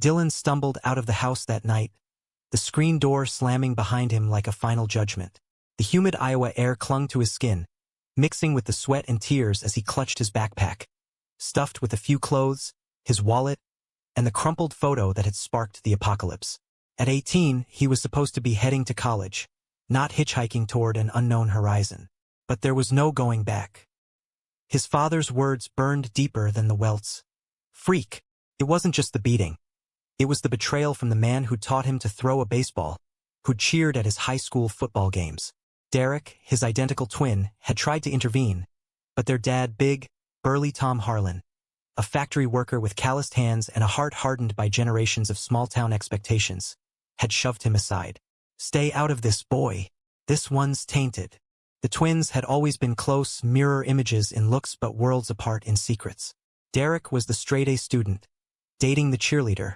Dylan stumbled out of the house that night, the screen door slamming behind him like a final judgment. The humid Iowa air clung to his skin, mixing with the sweat and tears as he clutched his backpack, stuffed with a few clothes, his wallet, and the crumpled photo that had sparked the apocalypse. At 18, he was supposed to be heading to college, not hitchhiking toward an unknown horizon. But there was no going back. His father's words burned deeper than the welts. Freak. It wasn't just the beating. It was the betrayal from the man who'd taught him to throw a baseball, who'd cheered at his high school football games. Derek, his identical twin, had tried to intervene, but their dad, big, burly Tom Harlan, a factory worker with calloused hands and a heart hardened by generations of small-town expectations, had shoved him aside. Stay out of this, boy. This one's tainted. The twins had always been close mirror images in looks but worlds apart in secrets. Derek was the straight-A student, dating the cheerleader,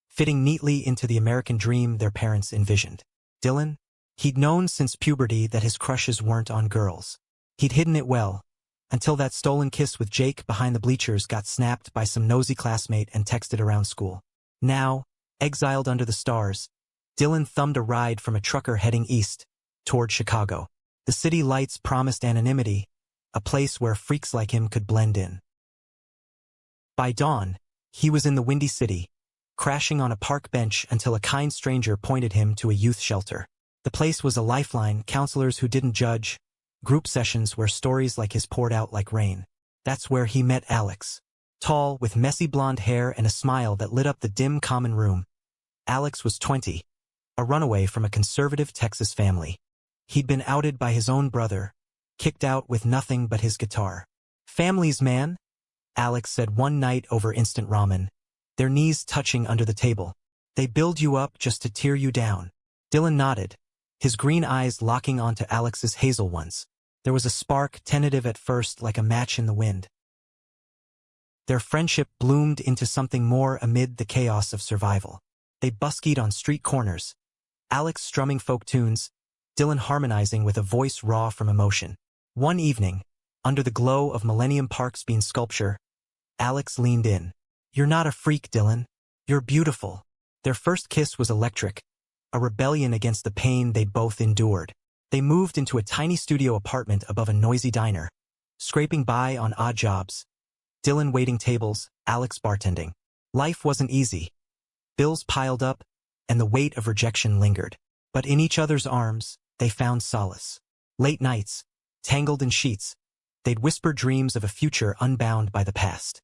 fitting neatly into the American dream their parents envisioned. Dylan? He'd known since puberty that his crushes weren't on girls. He'd hidden it well, until that stolen kiss with Jake behind the bleachers got snapped by some nosy classmate and texted around school. Now, exiled under the stars, Dylan thumbed a ride from a trucker heading east, toward Chicago. The city lights promised anonymity, a place where freaks like him could blend in. By dawn, he was in the Windy City, crashing on a park bench until a kind stranger pointed him to a youth shelter. The place was a lifeline, counselors who didn't judge, group sessions where stories like his poured out like rain. That's where he met Alex. Tall, with messy blonde hair and a smile that lit up the dim common room. Alex was 20, a runaway from a conservative Texas family. He'd been outed by his own brother, kicked out with nothing but his guitar. Families, man, Alex said one night over instant ramen, their knees touching under the table. They build you up just to tear you down. Dylan nodded, his green eyes locking onto Alex's hazel ones. There was a spark, tentative at first like a match in the wind. Their friendship bloomed into something more amid the chaos of survival. They buskied on street corners, Alex strumming folk tunes, Dylan harmonizing with a voice raw from emotion. One evening, under the glow of Millennium Park's bean sculpture, Alex leaned in. You're not a freak, Dylan. You're beautiful. Their first kiss was electric, a rebellion against the pain they'd both endured. They moved into a tiny studio apartment above a noisy diner, scraping by on odd jobs. Dylan waiting tables, Alex bartending. Life wasn't easy. Bills piled up, and the weight of rejection lingered. But in each other's arms, they found solace. Late nights, tangled in sheets, they'd whisper dreams of a future unbound by the past.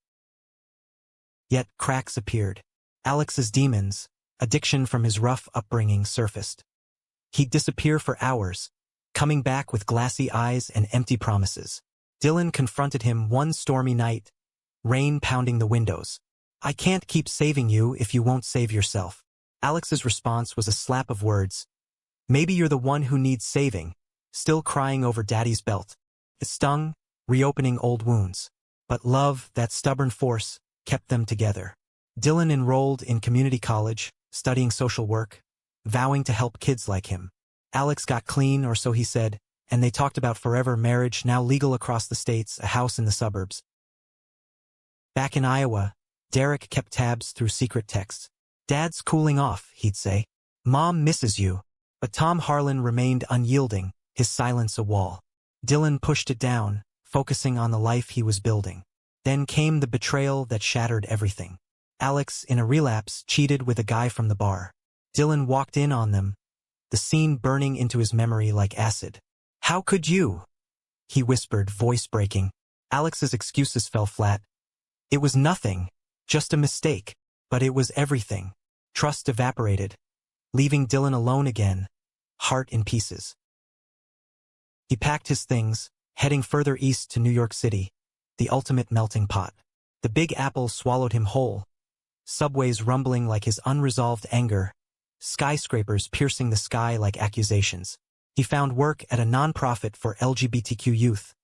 Yet cracks appeared. Alex's demons, addiction from his rough upbringing, surfaced. He'd disappear for hours, coming back with glassy eyes and empty promises. Dylan confronted him one stormy night, rain pounding the windows. I can't keep saving you if you won't save yourself. Alex's response was a slap of words. Maybe you're the one who needs saving, still crying over daddy's belt. It stung, reopening old wounds. But love, that stubborn force, kept them together. Dylan enrolled in community college, studying social work, vowing to help kids like him. Alex got clean, or so he said, and they talked about forever marriage, now legal across the states, a house in the suburbs. Back in Iowa, Derek kept tabs through secret texts. Dad's cooling off, he'd say. Mom misses you. But Tom Harlan remained unyielding, his silence a wall. Dylan pushed it down, focusing on the life he was building. Then came the betrayal that shattered everything. Alex, in a relapse, cheated with a guy from the bar. Dylan walked in on them, the scene burning into his memory like acid. How could you? He whispered, voice breaking. Alex's excuses fell flat. It was nothing, just a mistake, but it was everything. Trust evaporated, leaving Dylan alone again, heart in pieces. He packed his things, heading further east to New York City, the ultimate melting pot. The Big Apple swallowed him whole, subways rumbling like his unresolved anger, skyscrapers piercing the sky like accusations. He found work at a nonprofit for LGBTQ youth,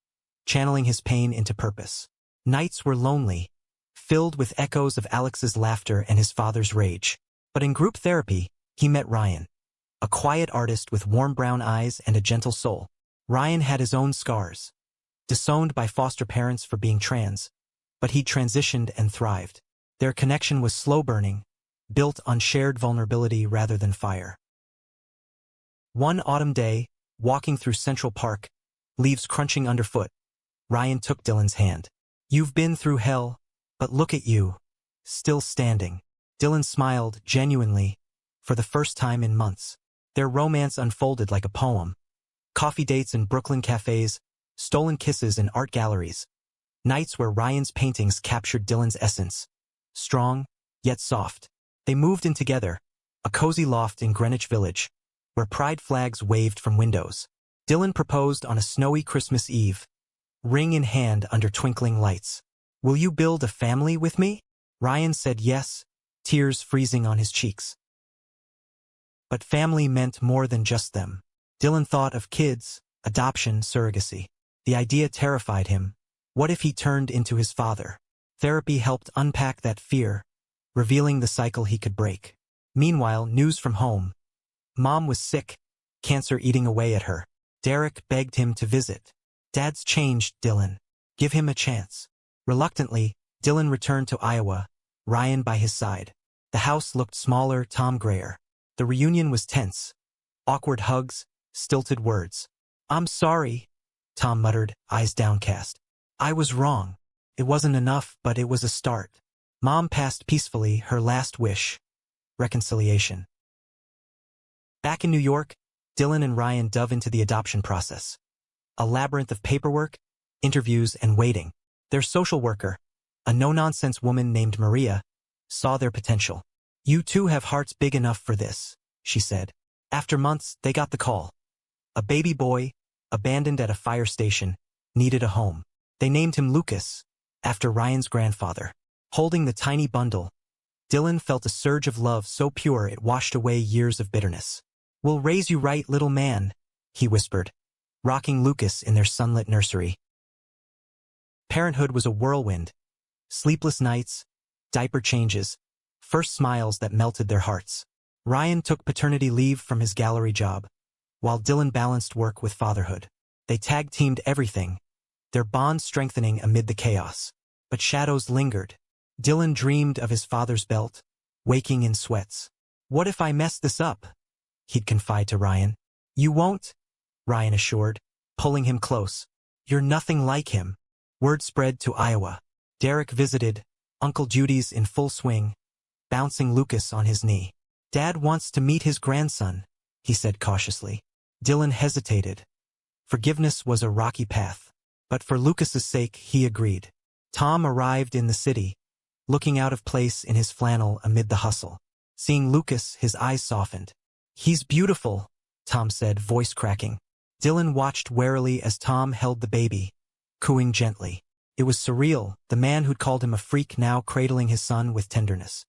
channeling his pain into purpose. Nights were lonely, filled with echoes of Alex's laughter and his father's rage. But in group therapy, he met Ryan, a quiet artist with warm brown eyes and a gentle soul. Ryan had his own scars, disowned by foster parents for being trans, but he transitioned and thrived. Their connection was slow burning, built on shared vulnerability rather than fire. One autumn day, walking through Central Park, leaves crunching underfoot, Ryan took Dylan's hand. "You've been through hell, but look at you, still standing." Dylan smiled genuinely, for the first time in months. Their romance unfolded like a poem. Coffee dates in Brooklyn cafes, stolen kisses in art galleries. Nights where Ryan's paintings captured Dylan's essence. Strong, yet soft. They moved in together, a cozy loft in Greenwich Village, where pride flags waved from windows. Dylan proposed on a snowy Christmas Eve, ring in hand under twinkling lights. "Will you build a family with me?" Ryan said yes, tears freezing on his cheeks. But family meant more than just them. Dylan thought of kids, adoption, surrogacy. The idea terrified him. What if he turned into his father? Therapy helped unpack that fear, revealing the cycle he could break. Meanwhile, news from home. Mom was sick, cancer eating away at her. Derek begged him to visit. "Dad's changed, Dylan. Give him a chance." Reluctantly, Dylan returned to Iowa, Ryan by his side. The house looked smaller, Tom grayer. The reunion was tense. Awkward hugs, stilted words. "I'm sorry," Tom muttered, eyes downcast. "I was wrong. It wasn't enough, but it was a start." Mom passed peacefully, her last wish. Reconciliation. Back in New York, Dylan and Ryan dove into the adoption process. A labyrinth of paperwork, interviews, and waiting. Their social worker, a no-nonsense woman named Maria, saw their potential. "You two have hearts big enough for this," she said. After months, they got the call. A baby boy, abandoned at a fire station, needed a home. They named him Lucas, after Ryan's grandfather. Holding the tiny bundle, Dylan felt a surge of love so pure it washed away years of bitterness. "We'll raise you right, little man," he whispered, rocking Lucas in their sunlit nursery. Parenthood was a whirlwind. Sleepless nights, diaper changes, first smiles that melted their hearts. Ryan took paternity leave from his gallery job, while Dylan balanced work with fatherhood. They tag-teamed everything, their bond strengthening amid the chaos. But shadows lingered. Dylan dreamed of his father's belt, waking in sweats. "What if I mess this up?" he'd confide to Ryan. "You won't," Ryan assured, pulling him close. "You're nothing like him." Word spread to Iowa. Derek visited, Uncle Judy's in full swing, bouncing Lucas on his knee. "Dad wants to meet his grandson," he said cautiously. Dylan hesitated. Forgiveness was a rocky path. But for Lucas's sake, he agreed. Tom arrived in the city, looking out of place in his flannel amid the hustle. Seeing Lucas, his eyes softened. "He's beautiful," Tom said, voice cracking. Dylan watched warily as Tom held the baby, cooing gently. It was surreal, the man who'd called him a freak now cradling his son with tenderness.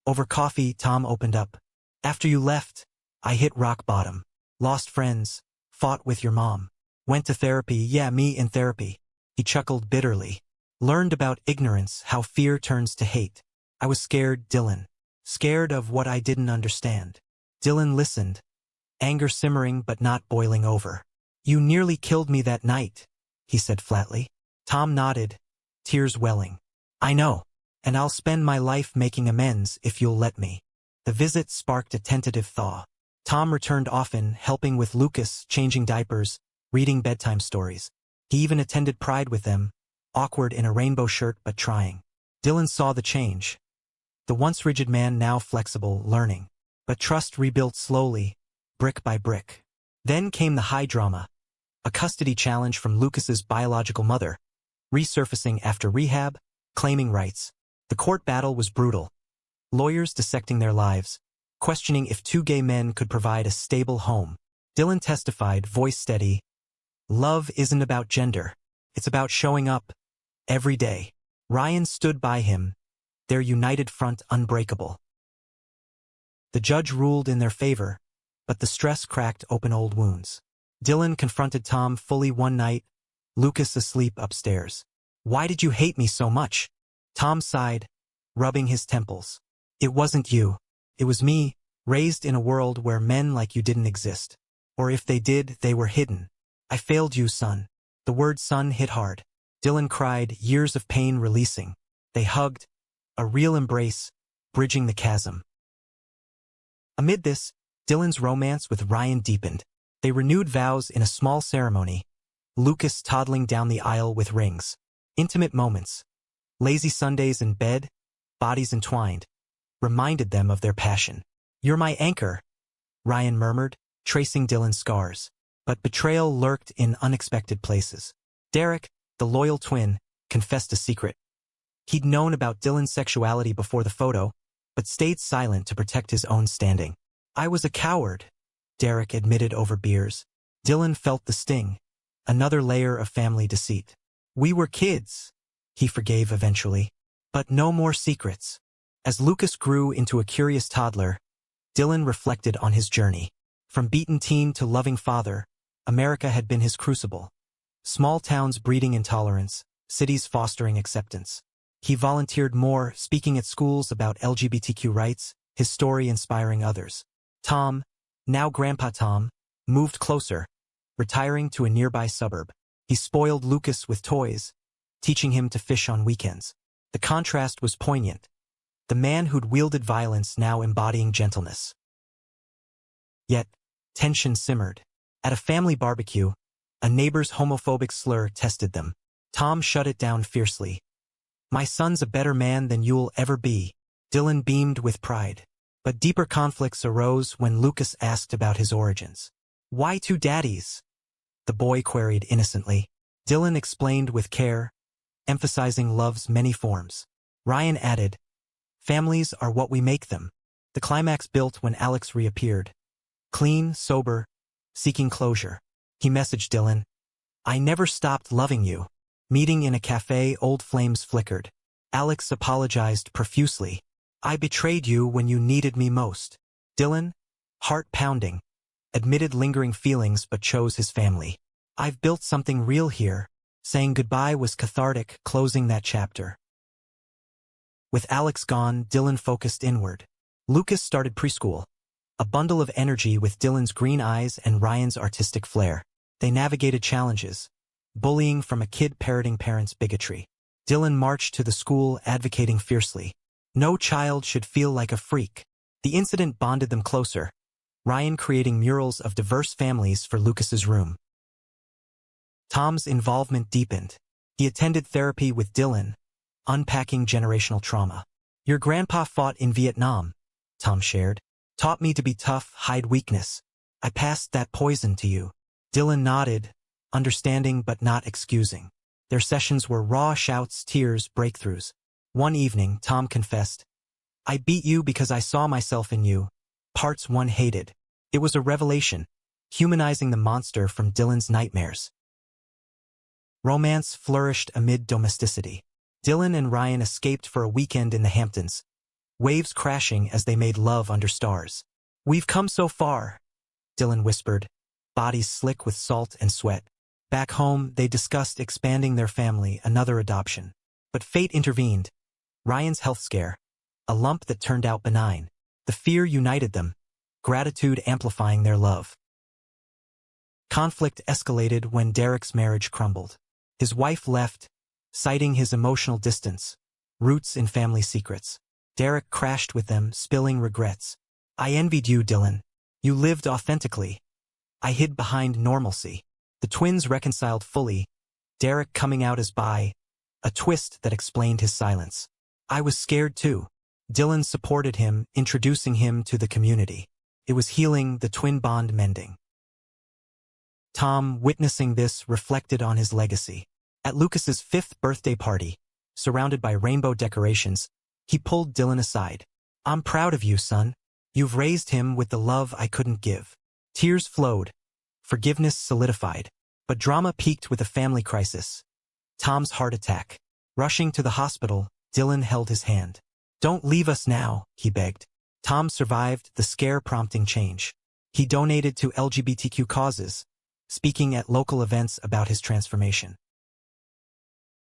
Over coffee, Tom opened up. "After you left, I hit rock bottom. Lost friends, fought with your mom. Went to therapy, yeah, me in therapy." He chuckled bitterly. "Learned about ignorance, how fear turns to hate. I was scared, Dylan. Scared of what I didn't understand." Dylan listened, anger simmering but not boiling over. "You nearly killed me that night," he said flatly. Tom nodded, tears welling. "I know, and I'll spend my life making amends if you'll let me." The visit sparked a tentative thaw. Tom returned often, helping with Lucas, changing diapers, reading bedtime stories. He even attended Pride with them, awkward in a rainbow shirt but trying. Dylan saw the change. The once rigid man now flexible, learning. But trust rebuilt slowly, brick by brick. Then came the high drama. A custody challenge from Lucas's biological mother, resurfacing after rehab, claiming rights. The court battle was brutal. Lawyers dissecting their lives, questioning if two gay men could provide a stable home. Dylan testified, voice steady, "Love isn't about gender. It's about showing up, every day." Ryan stood by him, their united front unbreakable. The judge ruled in their favor, but the stress cracked open old wounds. Dylan confronted Tom fully one night, Lucas asleep upstairs. "Why did you hate me so much?" Tom sighed, rubbing his temples. "It wasn't you. It was me, raised in a world where men like you didn't exist. Or if they did, they were hidden. I failed you, son." The word son hit hard. Dylan cried, years of pain releasing. They hugged, a real embrace, bridging the chasm. Amid this, Dylan's romance with Ryan deepened. They renewed vows in a small ceremony, Lucas toddling down the aisle with rings. Intimate moments, lazy Sundays in bed, bodies entwined, reminded them of their passion. "You're my anchor," Ryan murmured, tracing Dylan's scars. But betrayal lurked in unexpected places. Derek, the loyal twin, confessed a secret. He'd known about Dylan's sexuality before the photo, but stayed silent to protect his own standing. "I was a coward," Derek admitted over beers. Dylan felt the sting, another layer of family deceit. "We were kids," he forgave eventually. But no more secrets. As Lucas grew into a curious toddler, Dylan reflected on his journey. From beaten teen to loving father, America had been his crucible. Small towns breeding intolerance, cities fostering acceptance. He volunteered more, speaking at schools about LGBTQ rights, his story inspiring others. Tom, now Grandpa Tom, moved closer, retiring to a nearby suburb. He spoiled Lucas with toys, teaching him to fish on weekends. The contrast was poignant. The man who'd wielded violence now embodying gentleness. Yet, tension simmered. At a family barbecue, a neighbor's homophobic slur tested them. Tom shut it down fiercely. "My son's a better man than you'll ever be." Dylan beamed with pride. But deeper conflicts arose when Lucas asked about his origins. "Why two daddies?" the boy queried innocently. Dylan explained with care, emphasizing love's many forms. Ryan added, "Families are what we make them." The climax built when Alex reappeared. Clean, sober, seeking closure. He messaged Dylan, "I never stopped loving you." Meeting in a cafe, old flames flickered. Alex apologized profusely. "I betrayed you when you needed me most." Dylan, heart pounding, admitted lingering feelings but chose his family. "I've built something real here." Saying goodbye was cathartic, closing that chapter. With Alex gone, Dylan focused inward. Lucas started preschool, a bundle of energy with Dylan's green eyes and Ryan's artistic flair. They navigated challenges, bullying from a kid parroting parents' bigotry. Dylan marched to the school advocating fiercely. No child should feel like a freak. The incident bonded them closer, Ryan creating murals of diverse families for Lucas's room. Tom's involvement deepened. He attended therapy with Dylan, unpacking generational trauma. "Your grandpa fought in Vietnam," Tom shared. "Taught me to be tough, hide weakness. I passed that poison to you." Dylan nodded, understanding but not excusing. Their sessions were raw shouts, tears, breakthroughs. One evening, Tom confessed, "I beat you because I saw myself in you." Parts one hated. It was a revelation, humanizing the monster from Dylan's nightmares. Romance flourished amid domesticity. Dylan and Ryan escaped for a weekend in the Hamptons, waves crashing as they made love under stars. "We've come so far," Dylan whispered, bodies slick with salt and sweat. Back home, they discussed expanding their family, another adoption. But fate intervened. Ryan's health scare, a lump that turned out benign. The fear united them, gratitude amplifying their love. Conflict escalated when Derek's marriage crumbled. His wife left, citing his emotional distance, roots in family secrets. Derek crashed with them, spilling regrets. "I envied you, Dylan. You lived authentically. I hid behind normalcy." The twins reconciled fully, Derek coming out as bi, a twist that explained his silence. "I was scared too." Dylan supported him, introducing him to the community. It was healing, the twin bond mending. Tom, witnessing this, reflected on his legacy. At Lucas's 5th birthday party, surrounded by rainbow decorations, he pulled Dylan aside. "I'm proud of you, son. You've raised him with the love I couldn't give." Tears flowed. Forgiveness solidified. But drama peaked with a family crisis. Tom's heart attack. Rushing to the hospital, Dylan held his hand. "Don't leave us now," he begged. Tom survived, the scare prompting change. He donated to LGBTQ causes, speaking at local events about his transformation.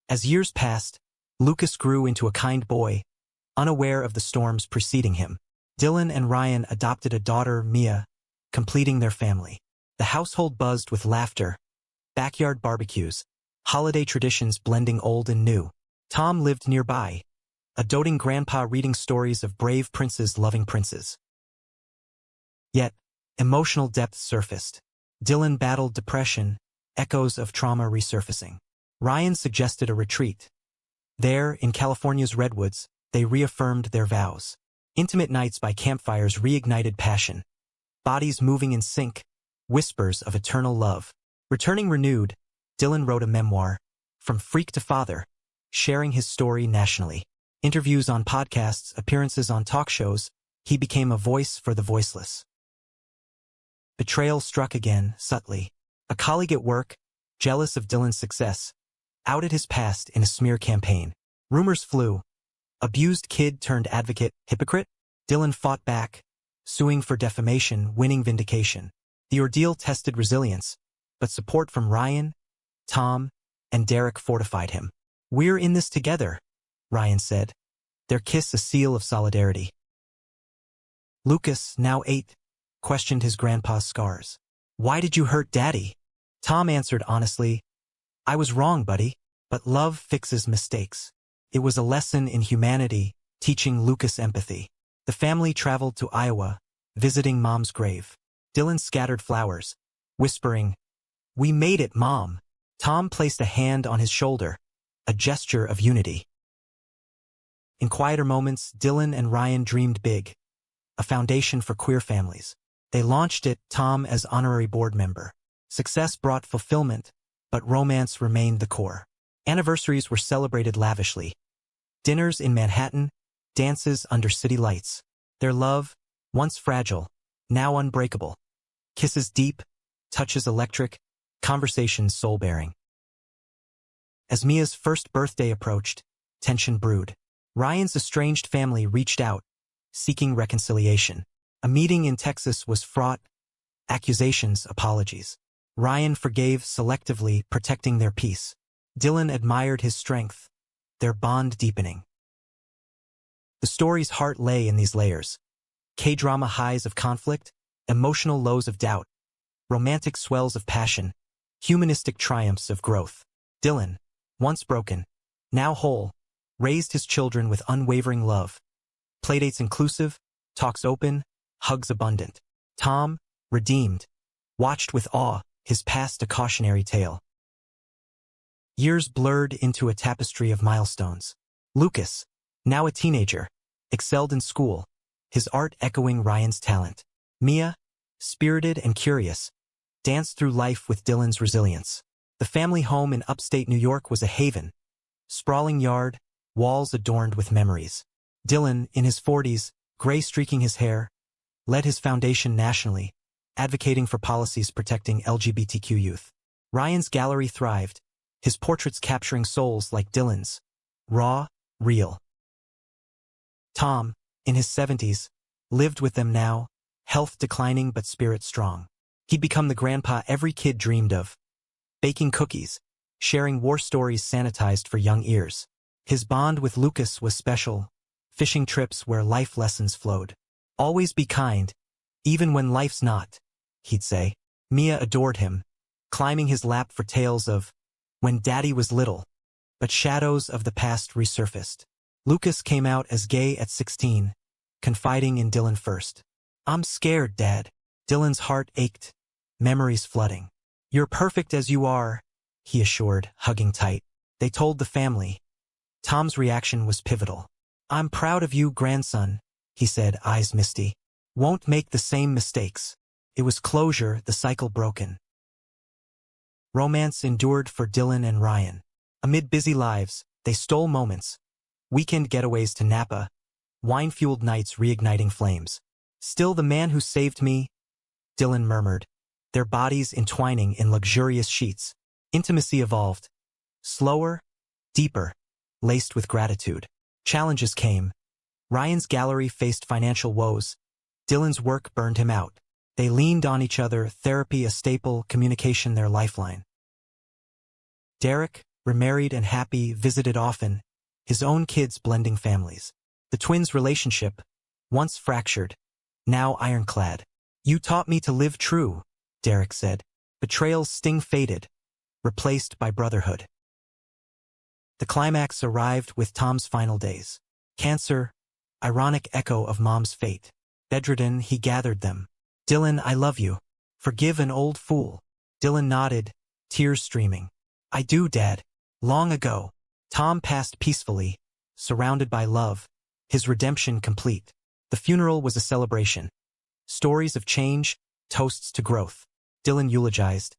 As years passed, Lucas grew into a kind boy, unaware of the storms preceding him. Dylan and Ryan adopted a daughter, Mia, completing their family. The household buzzed with laughter, backyard barbecues, holiday traditions blending old and new. Tom lived nearby, a doting grandpa reading stories of brave princes loving princes. Yet, emotional depth surfaced. Dylan battled depression, echoes of trauma resurfacing. Ryan suggested a retreat. There, in California's redwoods, they reaffirmed their vows. Intimate nights by campfires reignited passion. Bodies moving in sync, whispers of eternal love. Returning renewed, Dylan wrote a memoir, From Freak to Father, sharing his story nationally. Interviews on podcasts, appearances on talk shows, he became a voice for the voiceless. Betrayal struck again, subtly. A colleague at work, jealous of Dylan's success, outed his past in a smear campaign. Rumors flew. Abused kid turned advocate, hypocrite? Dylan fought back, suing for defamation, winning vindication. The ordeal tested resilience, but support from Ryan, Tom, and Derek fortified him. "We're in this together," Ryan said, their kiss a seal of solidarity. Lucas, now 8, questioned his grandpa's scars. "Why did you hurt Daddy?" Tom answered honestly, "I was wrong, buddy, but love fixes mistakes." It was a lesson in humanity, teaching Lucas empathy. The family traveled to Iowa, visiting Mom's grave. Dylan scattered flowers, whispering, "We made it, Mom." Tom placed a hand on his shoulder, a gesture of unity. In quieter moments, Dylan and Ryan dreamed big, a foundation for queer families. They launched it, Tom as honorary board member. Success brought fulfillment, but romance remained the core. Anniversaries were celebrated lavishly. Dinners in Manhattan, dances under city lights. Their love, once fragile, now unbreakable. Kisses deep, touches electric, conversations soul-bearing. As Mia's first birthday approached, tension brewed. Ryan's estranged family reached out, seeking reconciliation. A meeting in Texas was fraught, accusations, apologies. Ryan forgave selectively, protecting their peace. Dylan admired his strength, their bond deepening. The story's heart lay in these layers. K-drama highs of conflict, emotional lows of doubt, romantic swells of passion, humanistic triumphs of growth. Dylan, once broken, now whole, raised his children with unwavering love. Playdates inclusive, talks open, hugs abundant. Tom, redeemed, watched with awe, his past a cautionary tale. Years blurred into a tapestry of milestones. Lucas, now a teenager, excelled in school, his art echoing Ryan's talent. Mia, spirited and curious, danced through life with Dylan's resilience. The family home in upstate New York was a haven. Sprawling yard, walls adorned with memories. Dylan, in his 40s, gray streaking his hair, led his foundation nationally, advocating for policies protecting LGBTQ youth. Ryan's gallery thrived, his portraits capturing souls like Dylan's, raw, real. Tom, in his 70s, lived with them now, health declining but spirit strong. He'd become the grandpa every kid dreamed of, baking cookies, sharing war stories sanitized for young ears. His bond with Lucas was special, fishing trips where life lessons flowed. "Always be kind, even when life's not," he'd say. Mia adored him, climbing his lap for tales of when Daddy was little, but shadows of the past resurfaced. Lucas came out as gay at 16, confiding in Dylan first. "I'm scared, Dad." Dylan's heart ached, memories flooding. "You're perfect as you are," he assured, hugging tight. They told the family. Tom's reaction was pivotal. "I'm proud of you, grandson," he said, eyes misty. "Won't make the same mistakes." It was closure, the cycle broken. Romance endured for Dylan and Ryan. Amid busy lives, they stole moments. Weekend getaways to Napa, wine-fueled nights reigniting flames. "Still the man who saved me," Dylan murmured, their bodies entwining in luxurious sheets. Intimacy evolved. Slower, deeper, laced with gratitude. Challenges came. Ryan's gallery faced financial woes. Dylan's work burned him out. They leaned on each other, therapy a staple, communication their lifeline. Derek, remarried and happy, visited often, his own kids blending families. The twins' relationship, once fractured, now ironclad. "You taught me to live true," Derek said. Betrayal's sting faded, replaced by brotherhood. The climax arrived with Tom's final days. Cancer, ironic echo of mom's fate. Bedridden, he gathered them. Dylan, I love you. Forgive an old fool. Dylan nodded, tears streaming. I do, Dad. Long ago. Tom passed peacefully, surrounded by love, his redemption complete. The funeral was a celebration. Stories of change, toasts to growth. Dylan eulogized.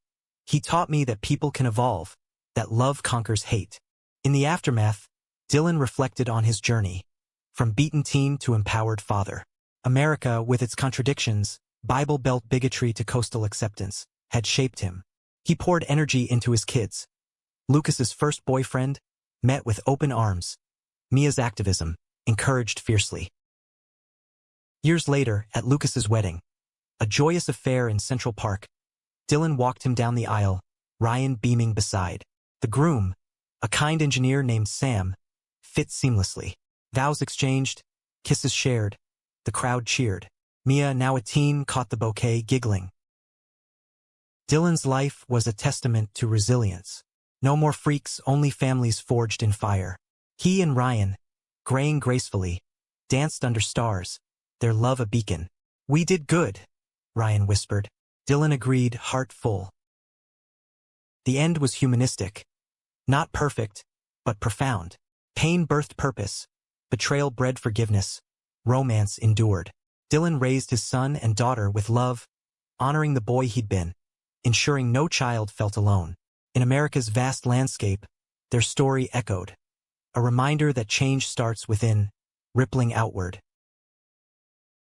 He taught me that people can evolve, that love conquers hate. In the aftermath, Dylan reflected on his journey. From beaten teen to empowered father. America, with its contradictions, Bible Belt bigotry to coastal acceptance, had shaped him. He poured energy into his kids. Lucas's first boyfriend met with open arms. Mia's activism, encouraged fiercely. Years later, at Lucas's wedding, a joyous affair in Central Park, Dylan walked him down the aisle, Ryan beaming beside. The groom, a kind engineer named Sam, fit seamlessly. Vows exchanged, kisses shared. The crowd cheered. Mia, now a teen, caught the bouquet, giggling. Dylan's life was a testament to resilience. No more freaks, only families forged in fire. He and Ryan, graying gracefully, danced under stars, their love a beacon. We did good, Ryan whispered. Dylan agreed, heart full. The end was humanistic. Not perfect, but profound. Pain birthed purpose. Betrayal bred forgiveness. Romance endured. Dylan raised his son and daughter with love, honoring the boy he'd been, ensuring no child felt alone. In America's vast landscape, their story echoed. A reminder that change starts within, rippling outward.